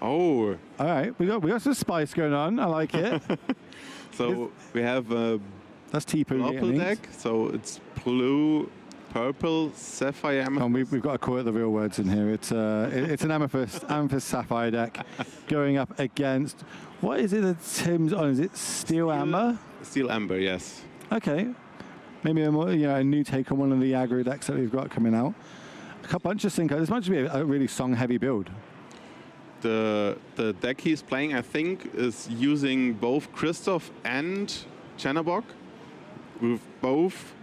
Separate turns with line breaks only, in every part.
Oh.
All right, we got some spice going on. I like it.
So we have a
That's T-Poo
purple deck. So it's blue, purple, sapphire, amethyst.
We've got to call it the real words in here. It's an amethyst sapphire deck going up against, what is it that Tim's on? Is it Steel Amber?
Steel Amber, yes.
Okay, maybe a new take on one of the aggro decks that we've got coming out. A bunch of sync. This might just be a really song-heavy build.
The deck he's playing, I think, is using both Christoph and Chanabok, who both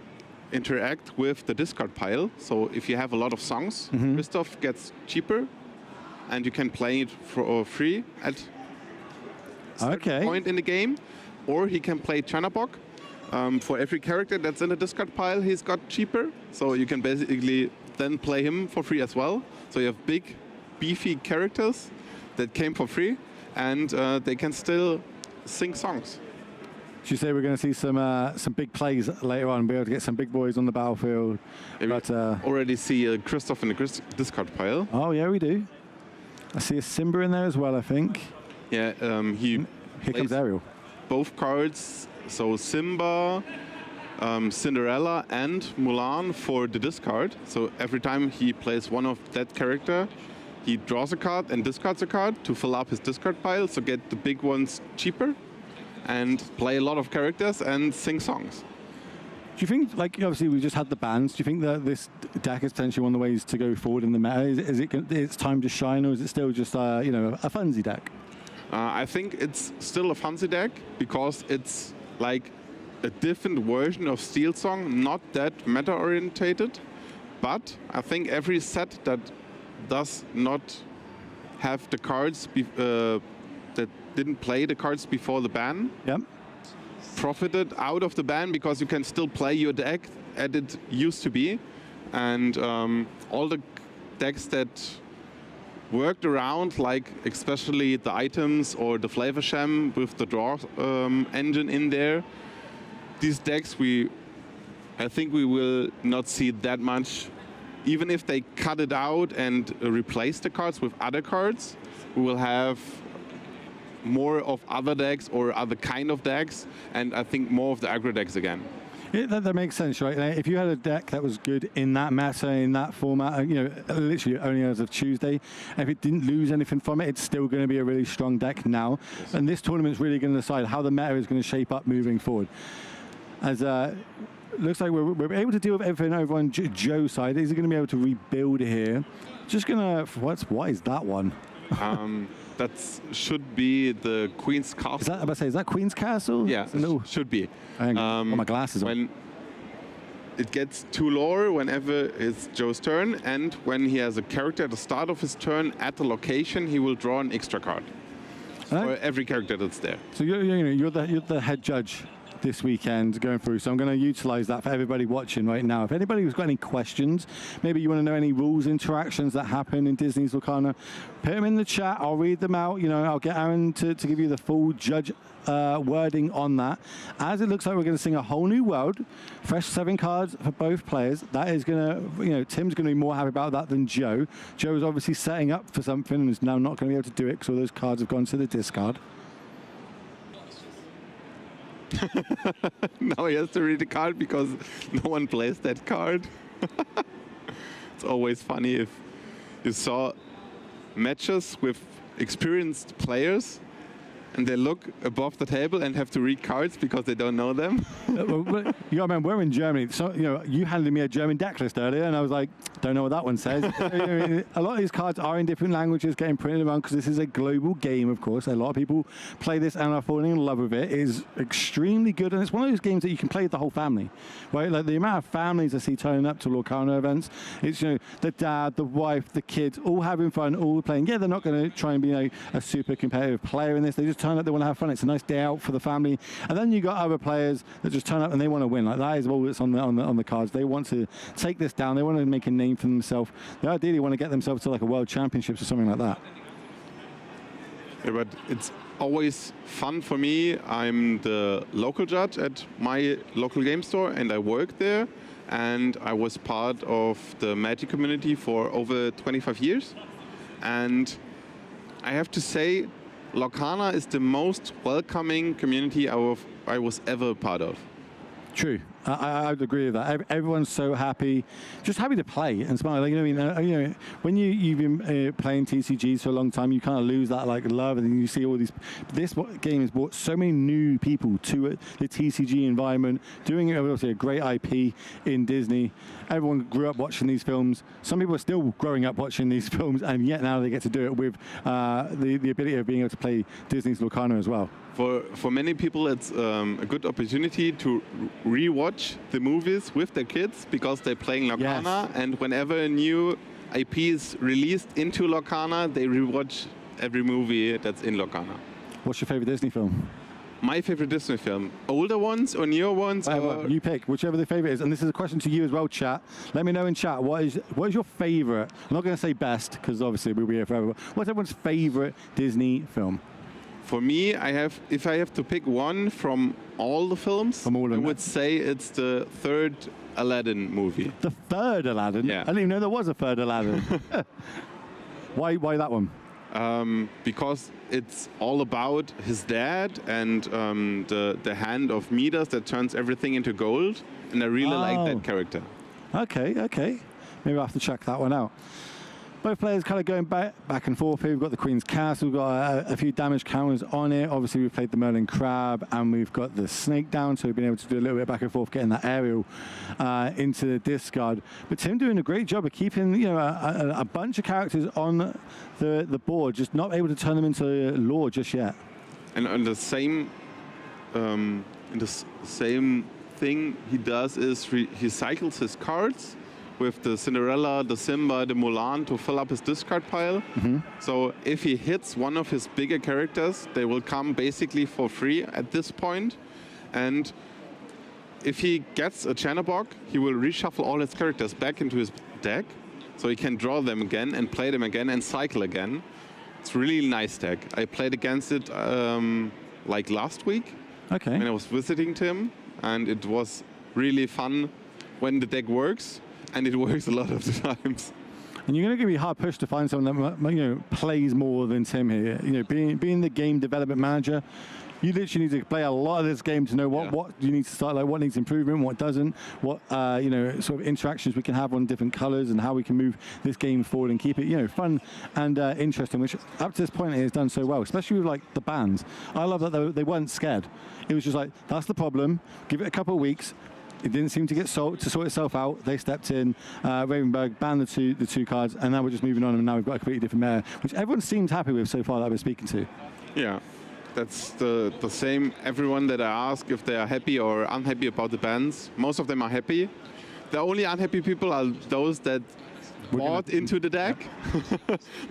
interact with the discard pile. So if you have a lot of songs, Christoph gets cheaper, and you can play it for free at a point in the game. Or he can play Chanabok. For every character that's in the discard pile, he's got cheaper. So you can basically then play him for free as well. So you have big, beefy characters that came for free, and they can still sing songs.
Should you say we're going to see some big plays later on, be able to get some big boys on the battlefield?
But, already see Christoph in the discard pile.
Oh yeah, we do. I see a Simba in there as well, I think.
Yeah, here
comes Ariel.
Both cards, so Simba, Cinderella, and Mulan for the discard. So every time he plays one of that character, he draws a card and discards a card to fill up his discard pile, so get the big ones cheaper, and play a lot of characters and sing songs.
Do you think, like, obviously we just had the bans, do you think that this deck is potentially one of the ways to go forward in the meta? Is it it's time to shine, or is it still just a funsy deck?
I think it's still a fancy deck because it's like a different version of Steel Song, not that meta-orientated. But I think every set that does not have the cards that didn't play the cards before the ban profited out of the ban, because you can still play your deck as it used to be. And all the decks that worked around, like especially the items or the Flavor Sham with the draw engine in there, these decks I think we will not see that much. Even if they cut it out and replace the cards with other cards, we will have more of other decks or other kind of decks, and I think more of the aggro decks again.
Yeah, that makes sense, right? If you had a deck that was good in that meta, in that format, literally only as of Tuesday, and if it didn't lose anything from it, it's still going to be a really strong deck now. Yes. And this tournament's really going to decide how the meta is going to shape up moving forward. As looks like we're able to deal with everything over on Joe's side. Is he going to be able to rebuild here? Just going to... What is that one?
That should be the Queen's Castle.
Is that Queen's Castle?
Yeah, should be.
My glasses on.
When it gets 2 lore whenever it's Joe's turn, and when he has a character at the start of his turn at the location, he will draw an extra card for every character that's there.
So you're the head judge this weekend going through, so I'm going to utilize that for everybody watching right now. If anybody who's got any questions, maybe you want to know any rules interactions that happen in Disney's Lorcana, put them in the chat. I'll read them out. I'll get Aaron to give you the full judge wording on that. As it looks like we're going to sing a whole new world, fresh 7 cards for both players. That is going to, Tim's going to be more happy about that than Joe. Joe is obviously setting up for something and is now not going to be able to do it because all those cards have gone to the discard.
Now he has to read the card because no one plays that card. It's always funny if you saw matches with experienced players and they look above the table and have to read cards because they don't know them.
You got to remember, we're in Germany. So, you handed me a German deck list earlier, and I was like, don't know what that one says. A lot of these cards are in different languages getting printed around because this is a global game, of course. A lot of people play this and are falling in love with it. It is extremely good, and it's one of those games that you can play with the whole family, right? Like the amount of families I see turning up to Lorcana events, it's, the dad, the wife, the kids, all having fun, all playing. Yeah, they're not going to try and be a super competitive player in this. They just turn up, they want to have fun. It's a nice day out for the family. And then you got other players that just turn up and they want to win. Like that is all that's on the cards. They want to take this down. They want to make a name for themselves. They ideally want to get themselves to like a world championships or something like that.
Yeah, but it's always fun for me. I'm the local judge at my local game store and I work there. And I was part of the Magic community for over 25 years. And I have to say, Lorcana is the most welcoming community I was ever a part of.
True. I would agree with that. Everyone's so happy, just happy to play and smile. Like, when you've been playing TCGs for a long time, you kind of lose that like love, and then you see all these. This game has brought so many new people to it, the TCG environment, doing it obviously a great IP in Disney. Everyone grew up watching these films. Some people are still growing up watching these films, and yet now they get to do it with the ability of being able to play Disney's Lorcana as well.
For many people, it's a good opportunity to rewatch the movies with their kids because they're playing Lorcana,
Yes.
and whenever a new IP is released into Lorcana, they rewatch every movie that's in Lorcana.
What's your favorite Disney film?
My favorite Disney film, older ones or newer ones?
Well, you pick whichever the favorite is, and this is a question to you as well, chat. Let me know in chat what is your favorite. I'm not going to say best because obviously we'll be here forever. What's everyone's favorite Disney film?
For me, if I have to pick one from all the films,
From all of
I
them.
would say it's the third Aladdin movie.
The third Aladdin?
Yeah.
I didn't even know there was a third Aladdin. Why that one?
Because it's all about his dad and the hand of Midas that turns everything into gold, and I really like
Oh.
that character.
Okay. Maybe I'll have to check that one out. Both players kind of going back and forth here. We've got the Queen's Castle, we've got a few damage counters on it. Obviously, we've played the Merlin Crab, and we've got the Snake down, so we've been able to do a little bit back and forth, getting that aerial into the discard. But Tim doing a great job of keeping a bunch of characters on the board, just not able to turn them into lore just yet.
And on the same, same thing he does is he cycles his cards with the Cinderella, the Simba, the Mulan to fill up his discard pile.
Mm-hmm.
So if he hits one of his bigger characters, they will come basically for free at this point. And if he gets a Chanabok, he will reshuffle all his characters back into his deck, so he can draw them again and play them again and cycle again. It's really nice deck. I played against it like last week
Okay.
when I was visiting Tim, and it was really fun when the deck works. And it works a lot of the times.
And you're going to be hard pushed to find someone that plays more than Tim here. Being the game development manager, you literally need to play a lot of this game to know what you need to start, like what needs improvement, what doesn't, what sort of interactions we can have on different colors, and how we can move this game forward and keep it fun and interesting. Which up to this point it has done so well, especially with like the bans. I love that they weren't scared. It was just like, that's the problem. Give it a couple of weeks. It didn't seem to get sort itself out. They stepped in, Ravenberg banned the two cards, and now we're just moving on, and now we've got a completely different meta, which everyone seems happy with so far that I've been speaking to.
Yeah, that's the same. Everyone that I ask if they are happy or unhappy about the bans, most of them are happy. The only unhappy people are those that bought into the deck.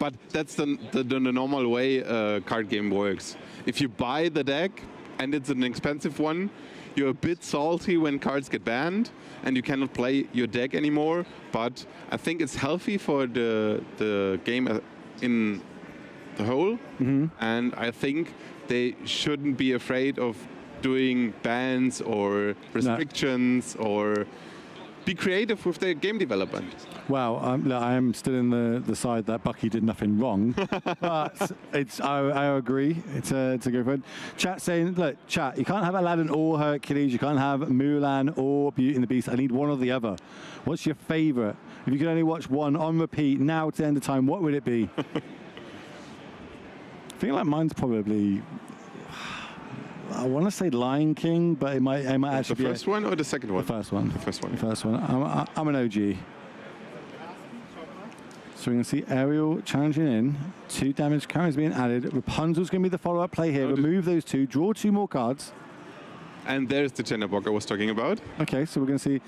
But that's the normal way a card game works. If you buy the deck and it's an expensive one, you're a bit salty when cards get banned and you cannot play your deck anymore. But I think it's healthy for the game in the whole. Mm-hmm. And I think they shouldn't be afraid of doing bans or restrictions or be creative with their game development.
Well, I am still in the side that Bucky did nothing wrong, but I agree. It's a good one. Chat saying, look, chat, you can't have Aladdin or Hercules, you can't have Mulan or Beauty and the Beast. I need one or the other. What's your favorite? If you could only watch one on repeat now to the end of time, what would it be? I feel like mine's probably, I want to say Lion King, but it might actually be
the first one or the second one?
The first one.
The first one.
The first one. I'm an OG. So we're going to see Ariel challenging in. 2 damage carries being added. Rapunzel's going to be the follow-up play here. Remove those 2. Draw 2 more cards.
And there's the Chanabok I was talking about.
Okay, so we're going to see.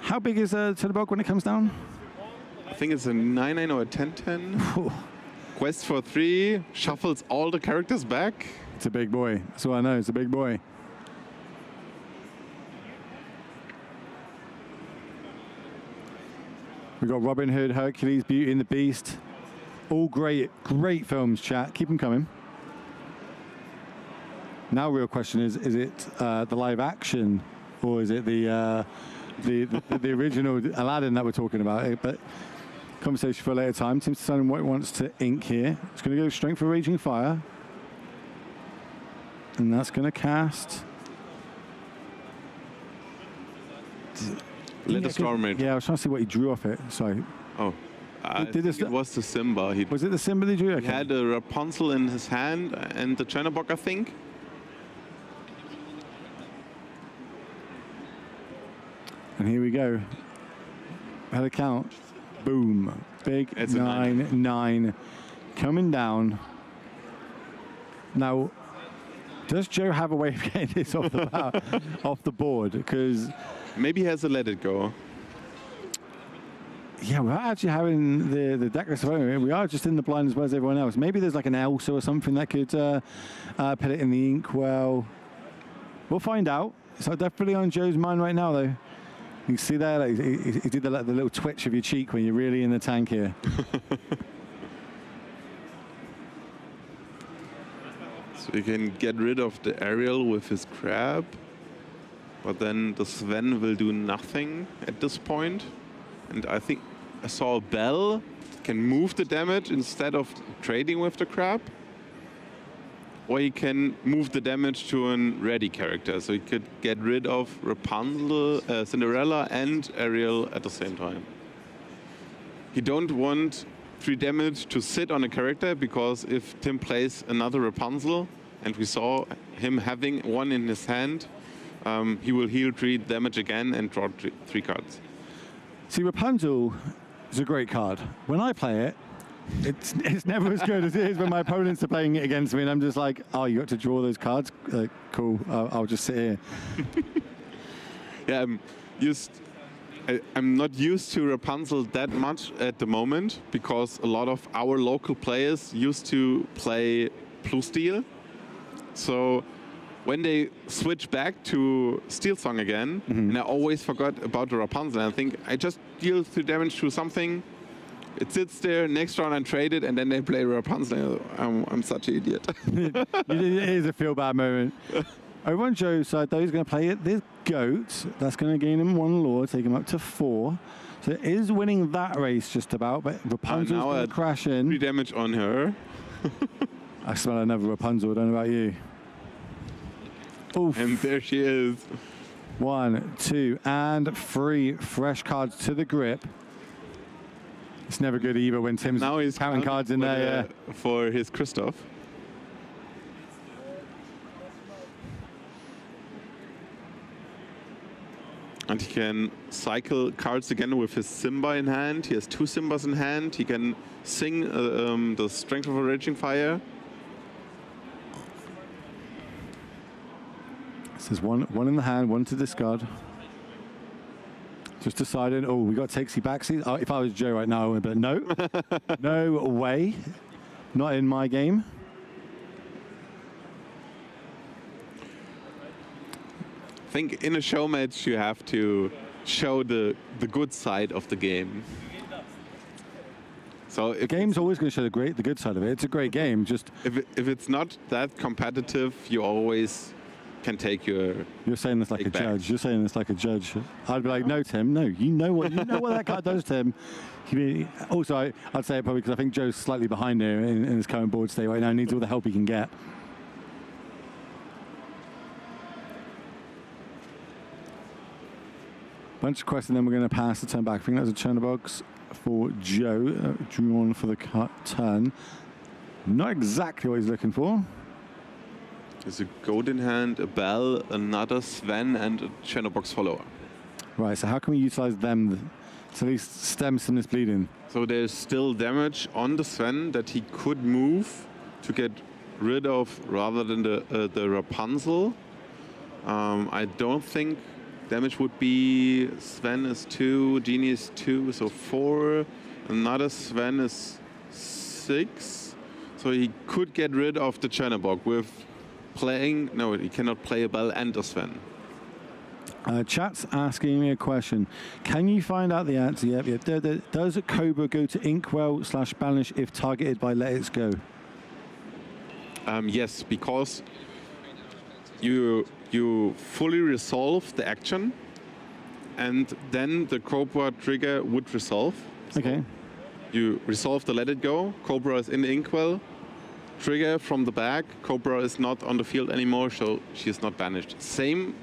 How big is Chanabok when it comes down?
I think it's a 9/9 or a 10/10. Quest for 3. Shuffles all the characters back.
It's a big boy. That's all I know. It's a big boy. We've got Robin Hood, Hercules, Beauty and the Beast. All great films, chat. Keep them coming. Now, real question is it the live action, or is it the original Aladdin that we're talking about? But conversation for a later time. Tim's deciding what he wants to ink here. It's going to go straight for Raging Fire. And that's going to cast...
Let us draw mage.
Yeah, I was trying to see what he drew off it. Sorry.
Oh. I think it was the Simba.
Was it the Simba he drew? Okay.
He had a Rapunzel in his hand and the Chernabog, I think.
And here we go. Had a count. Boom. Big
It's
9-9 coming down. Now, does Joe have a way of getting this off the board? Because
maybe he has to let it go.
yeah, we're actually having the deck list. We are just in the blind as well as everyone else. Maybe there's like an Elsa or something that could put it in the inkwell. We'll find out. It's definitely on Joe's mind right now, though. You can see there, like, he did the little twitch of your cheek when you're really in the tank here.
So you can get rid of the Ariel with his crab, but then the Sven will do nothing at this point. And I think I saw a Bell can move the damage instead of trading with the crab. Or he can move the damage to a ready character. So he could get rid of Rapunzel, Cinderella and Ariel at the same time. He don't want 3 damage to sit on a character, because if Tim plays another Rapunzel, and we saw him having one in his hand, he will heal 3 damage again and draw 3 cards.
See, Rapunzel is a great card. When I play it, it's never as good as it is when my opponents are playing it against me, and I'm just like, oh, you got to draw those cards? Cool, I'll just sit here.
Yeah, I'm not used to Rapunzel that much at the moment, because a lot of our local players used to play Blue Steel. So when they switch back to Steel Song again, and I always forgot about the Rapunzel, and I think I just deal 3 damage to something, it sits there, next round I trade it, and then they play Rapunzel. I'm such an idiot.
It is a feel bad moment. Over on Joe's side, though, he's going to play it. This goat, that's going to gain him 1 lore, take him up to 4. So it is winning that race just about, but Rapunzel's going to crash in.
3 damage on her.
I smell another Rapunzel, I don't know about you. Oof.
And there she is.
1, 2, and 3 fresh cards to the grip. It's never good either when Tim's
now he's
counting cards in there.
For his Christoph. And he can cycle cards again with his Simba in hand. He has 2 Simbas in hand. He can sing the Strength of a Raging Fire.
So there's one in the hand, 1 to discard. Just decided, oh, we got takesy backsies. Oh, if I was Joe right now, I would, but no. No way. Not in my game.
I think in a show match you have to show the good side of the game. So
The game's always going to show the good side of it. It's a great game. Just
if it's not that competitive, you always can take your.
You're saying this like a judge. You're saying this like a judge. I'd be like, no, Tim, no. You know what that card does, Tim. Also, I'd say it probably because I think Joe's slightly behind here in his current board state right now. He needs all the help he can get. Bunch of quests, and then we're going to pass the turn back. I think that was a Chernabog's for Joe, drawn for the turn. Not exactly what he's looking for.
There's a goat in hand, a Bell, another Sven, and a Chernabog's follower.
Right, so how can we utilize them to at least stem some of this bleeding?
So there's still damage on the Sven that he could move to get rid of, rather than the Rapunzel. I don't think damage would be, Sven is 2, Genie is 2, so 4. Another Sven is 6. So he could get rid of the Chernabog with playing, no, he cannot play a Bell and a Sven.
Chat's asking me a question. Can you find out the answer? Yep. Does a Cobra go to Inkwell / banish if targeted by Let It Go?
Yes, because you fully resolve the action, and then the Cobra trigger would resolve.
Okay.
You resolve the let it go. Cobra is in the inkwell. Trigger from the back. Cobra is not on the field anymore, so she is not banished. Same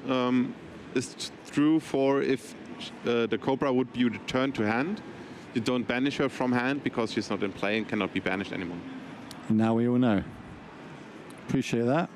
is true for if the Cobra would be returned to hand. You don't banish her from hand because she's not in play and cannot be banished anymore.
Now we all know. Appreciate that.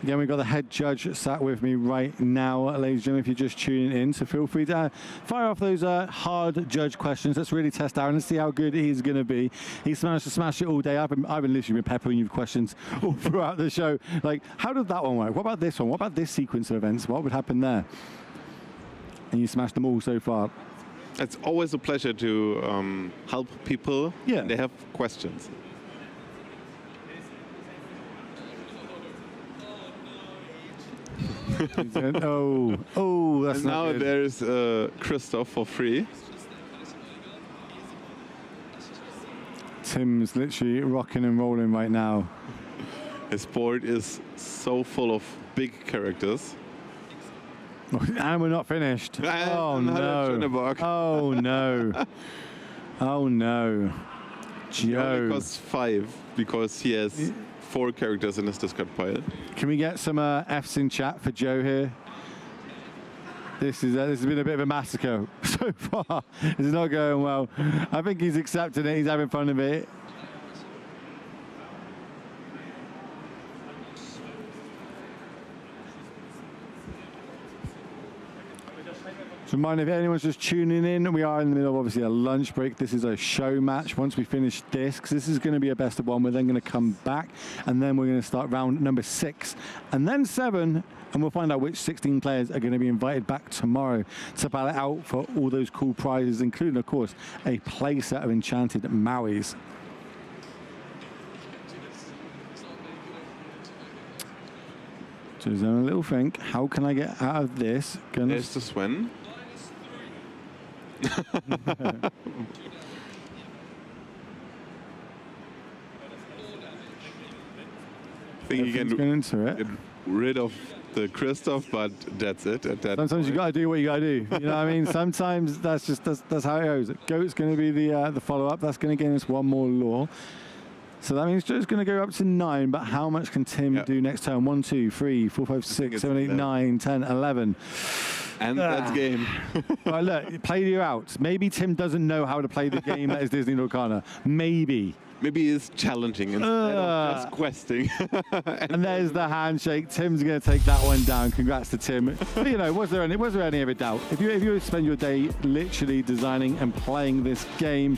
Again, we've got the head judge sat with me right now, ladies and gentlemen, if you're just tuning in. So feel free to fire off those hard judge questions. Let's really test Aaron and see how good he's going to be. He's managed to smash it all day. I've been literally been peppering you with questions all throughout the show. Like, how did that one work? What about this one? What about this sequence of events? What would happen there? And you smashed them all so far.
It's always a pleasure to help people.
Yeah.
They have questions.
That's
and
not
now
good.
there's Christoph for free.
Tim's literally rocking and rolling right now.
His board is so full of big characters.
And we're not finished. Oh no. Oh no. Oh no.
He only
Joe.
costs 5 because he has 4 characters in his discard pile.
Can we get some Fs in chat for Joe here? This has been a bit of a massacre so far. This is not going well. I think he's accepting it. He's having fun of it. So reminder, if anyone's just tuning in, we are in the middle of obviously a lunch break. This is a show match. Once we finish this, because this is going to be a best of 1, we're then going to come back, and then we're going to start round number 6, and then 7, and we'll find out which 16 players are going to be invited back tomorrow to battle it out for all those cool prizes, including, of course, a play set of enchanted Mauis. So there's a little think, how can I get out of this?
There's the Sven.
I
think you can
into it.
get rid of the Christoph, but that's it.
Sometimes you got to do what you got to do. You know what I mean? Sometimes that's how it goes. Goat's going to be the follow-up. That's going to gain us 1 more law. So that means Joe's going to go up to 9, but how much can Tim do next turn? 1, 2, 3, 4, 5, 6, 7, 8, 9, 10, 11.
And that's game.
All right, look, play you out. Maybe Tim doesn't know how to play the game that is Disney Lorcana. Maybe.
Maybe it's challenging instead of just questing.
And there's the handshake. Tim's going to take that one down. Congrats to Tim. But, you know, was there any other doubt? If you spend your day literally designing and playing this game,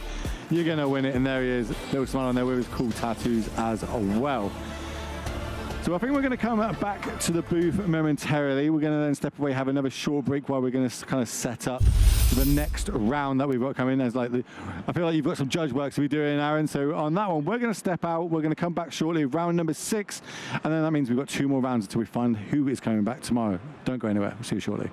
you're going to win it. And there he is, little smile on there with his cool tattoos as well. So I think we're going to come back to the booth momentarily. We're going to then step away, have another short break while we're going to kind of set up the next round that we've got coming. As like I feel like you've got some judge work to be doing, Aaron. So on that one, we're going to step out. We're going to come back shortly, round number 6. And then that means we've got 2 more rounds until we find who is coming back tomorrow. Don't go anywhere. We'll see you shortly.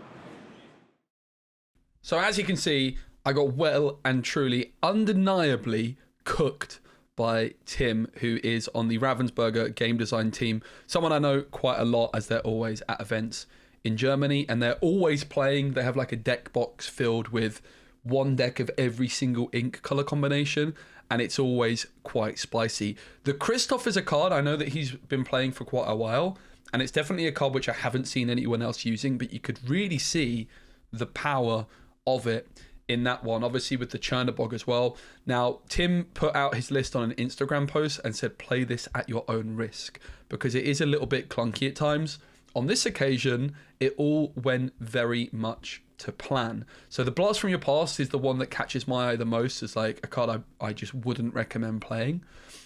So as you can see, I got well and truly, undeniably cooked by Tim, who is on the Ravensburger game design team. Someone I know quite a lot, as they're always at events in Germany, and they're always playing. They have like a deck box filled with 1 deck of every single ink color combination, and it's always quite spicy. The Christoph is a card I know that he's been playing for quite a while, and it's definitely a card which I haven't seen anyone else using, but you could really see the power of it in that one, obviously with the Chernabog as well. Now, Tim put out his list on an Instagram post and said, play this at your own risk, because it is a little bit clunky at times. On this occasion, it all went very much to plan. So the Blast from Your Past is the one that catches my eye the most as like a card I just wouldn't recommend playing.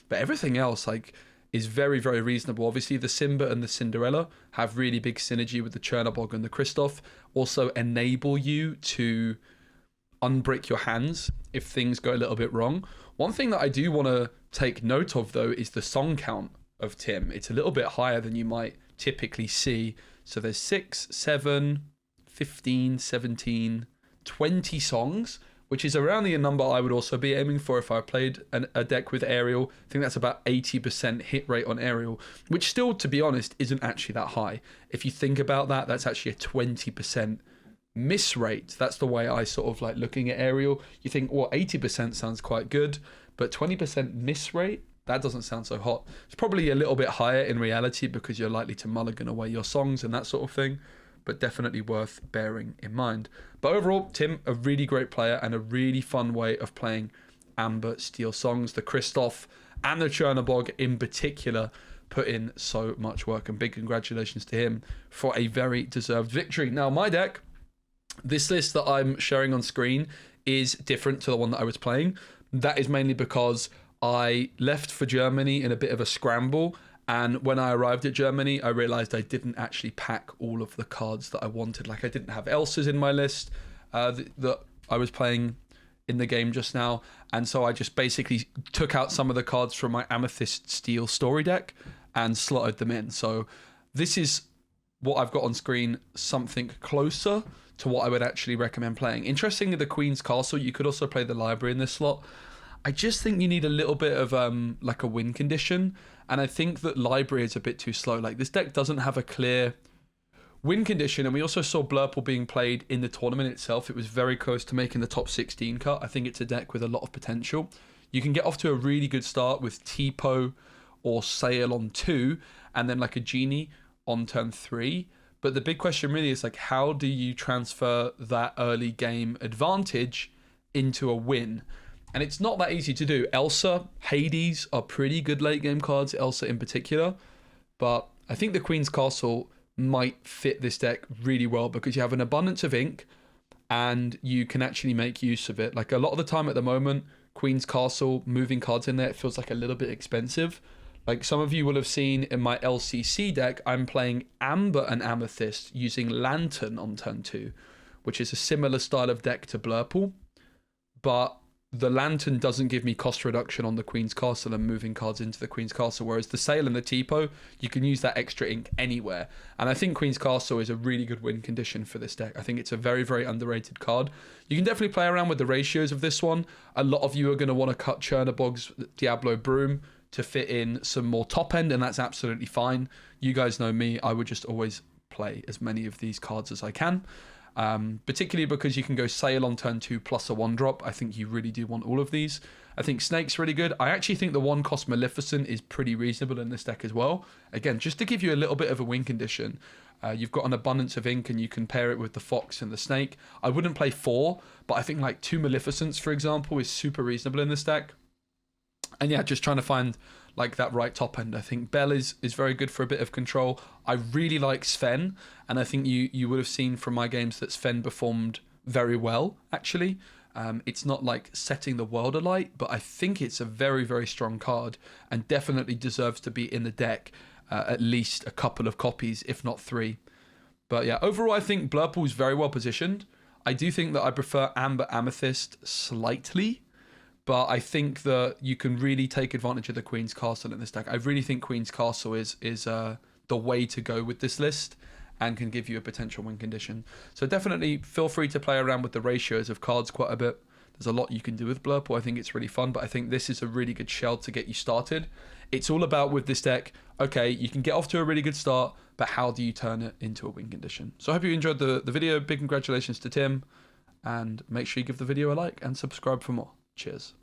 But everything else like is very, very reasonable. Obviously, the Simba and the Cinderella have really big synergy with the Chernabog and the Christoph, also enable you to unbreak your hands if things go a little bit wrong. One thing that I do want to take note of, though, is the song count of Tim. It's a little bit higher than you might typically see. So there's 6, 7, 15, 17, 20 songs, which is around the number I would also be aiming for if I played a deck with Aerial. I think that's about 80% hit rate on Aerial, which still, to be honest, isn't actually that high. If you think about that, that's actually a 20% miss rate. That's the way I sort of like looking at aerial. You think, well, 80% sounds quite good, but 20% miss rate, that doesn't sound so hot. It's probably a little bit higher in reality because you're likely to mulligan away your songs and that sort of thing, but definitely worth bearing in mind. But overall, Tim, a really great player and a really fun way of playing Amber Steel songs. The Christoph and the Chernobog in particular put in so much work, and big congratulations to him for a very deserved victory. Now, my deck, this list that I'm sharing on screen is different to the one that I was playing. That is mainly because I left for Germany in a bit of a scramble, and when I arrived at Germany, I realized I didn't actually pack all of the cards that I wanted. Like, I didn't have Elsa's in my list that I was playing in the game just now, and so I just basically took out some of the cards from my Amethyst Steel story deck and slotted them in. So this is what I've got on screen, something closer to what I would actually recommend playing. Interestingly, the Queen's Castle, you could also play the library in this slot. I just think you need a little bit of like a win condition, and I think that library is a bit too slow. Like, this deck doesn't have a clear win condition, and we also saw Blurple being played in the tournament itself. It was very close to making the top 16 cut. I think it's a deck with a lot of potential. You can get off to a really good start with Tipo or Sail on 2, and then like a Genie on turn 3. But the big question really is, like, how do you transfer that early game advantage into a win? And it's not that easy to do. Elsa, Hades are pretty good late game cards, Elsa in particular. But I think the Queen's Castle might fit this deck really well because you have an abundance of ink and you can actually make use of it. Like, a lot of the time at the moment, Queen's Castle, moving cards in there, it feels like a little bit expensive. Like, some of you will have seen in my LCC deck, I'm playing Amber and Amethyst using Lantern on turn 2, which is a similar style of deck to Blurple, but the Lantern doesn't give me cost reduction on the Queen's Castle and moving cards into the Queen's Castle, whereas the Sail and the Tipo, you can use that extra ink anywhere. And I think Queen's Castle is a really good win condition for this deck. I think it's a very, very underrated card. You can definitely play around with the ratios of this one. A lot of you are going to want to cut Chernobog's Diablo Broom to fit in some more top end, and that's absolutely fine. You guys know me, I would just always play as many of these cards as I can. Particularly because you can go Sail on turn 2 plus a 1-drop. I think you really do want all of these. I think Snake's really good. I actually think the 1-cost Maleficent is pretty reasonable in this deck as well. Again, just to give you a little bit of a win condition. You've got an abundance of ink and you can pair it with the Fox and the Snake. I wouldn't play 4, but I think like 2 Maleficents, for example, is super reasonable in this deck. And yeah, just trying to find like that right top end. I think Bell is very good for a bit of control. I really like Sven, and I think you would have seen from my games that Sven performed very well, actually. It's not like setting the world alight, but I think it's a very, very strong card and definitely deserves to be in the deck, at least a couple of copies, if not 3. But yeah, overall, I think Blurple is very well positioned. I do think that I prefer Amber Amethyst slightly, but I think that you can really take advantage of the Queen's Castle in this deck. I really think Queen's Castle is the way to go with this list and can give you a potential win condition. So definitely feel free to play around with the ratios of cards quite a bit. There's a lot you can do with Blurple. I think it's really fun, but I think this is a really good shell to get you started. It's all about, with this deck, okay, you can get off to a really good start, but how do you turn it into a win condition? So I hope you enjoyed the video. Big congratulations to Tim, and make sure you give the video a like and subscribe for more. Cheers.